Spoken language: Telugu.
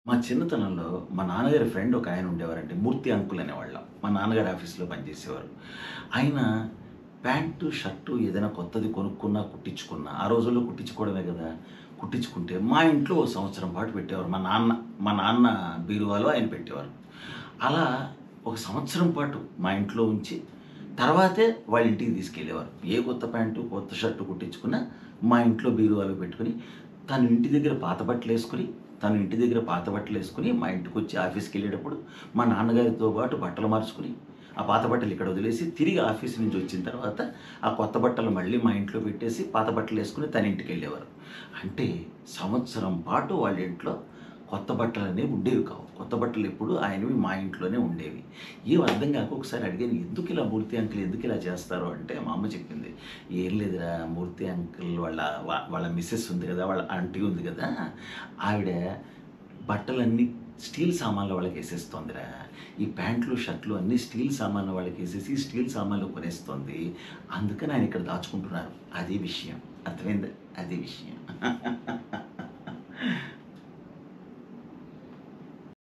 మా చిన్నతనంలో మా నాన్నగారి ఫ్రెండ్ ఒక ఆయన ఉండేవారండి. మూర్తి అంకుల్ అనేవాళ్ళం. మా నాన్నగారి ఆఫీస్‌లో పనిచేసేవారు. ఆయన ప్యాంటు, షర్టు ఏదైనా కొత్తది కొనుక్కున్నా, కుట్టించుకున్నా ఆ రోజుల్లో కుట్టించుకోవడమే గదా! కుట్టించుకుంటే మా ఇంట్లో ఓ సంవత్సరం పాటు పెట్టేవారు. మా నాన్న బీరువాలో ఆయన పెట్టేవారు. అలా ఒక సంవత్సరం పాటు మా ఇంట్లో ఉంచి, తర్వాతే వాళ్ళ ఇంటికి తీసుకెళ్ళేవారు. ఏ కొత్త ప్యాంటు, కొత్త షర్టు కుట్టించుకున్నా మా ఇంట్లో బీరువాలో పెట్టుకొని, తను ఇంటి దగ్గర పాత బట్టలేసుకొని మా ఇంటికొచ్చి ఆఫీస్‌కెళ్ళేటప్పుడు మా నాన్నగారితో పాటు బట్టలు మార్చుకొని, ఆ పాత బట్టలు ఇక్కడ వదిలేసి తిరిగి ఆఫీస్ నుంచి వచ్చిన తర్వాత ఆ కొత్త బట్టలు మళ్ళీ మా ఇంట్లో పెట్టేసి పాత బట్టలేసుకొని తన ఇంటికెళ్ళేవారు. అంటే సంవత్సరం పాటు వాళ్ళ ఇంట్లో కొత్త బట్టలనేవి ఉండేవి కావు. కొత్త బట్టలు ఎప్పుడు ఆయనవి మా ఇంట్లోనే ఉండేవి. ఏం అర్థం కాక ఒకసారి అడిగాను, "ఎందుకిలా మూర్తి అంకుల్ ఎందుకిలా చేస్తారు?" అంటే మా అమ్మ చెప్పింది, "ఏం లేదురా, మూర్తి అంకుల్ వాళ్ళ మిసెస్ ఉంది కదా! వాళ్ళ ఆంటీ ఉంది కదా! ఆవిడ బట్టలన్నీ స్టీల్ సామాన్లు వాళ్ళకేసేస్తోందిరా. ఈ ప్యాంట్లు, షర్టులు అన్నీ స్టీల్ సామాన్లు వాళ్ళకేసేసి స్టీల్ సామాన్లు కొనేస్తోంది. అందుకని ఆయన ఇక్కడ దాచుకుంటున్నారు. అది విషయం. అర్థమైందా? అది విషయం."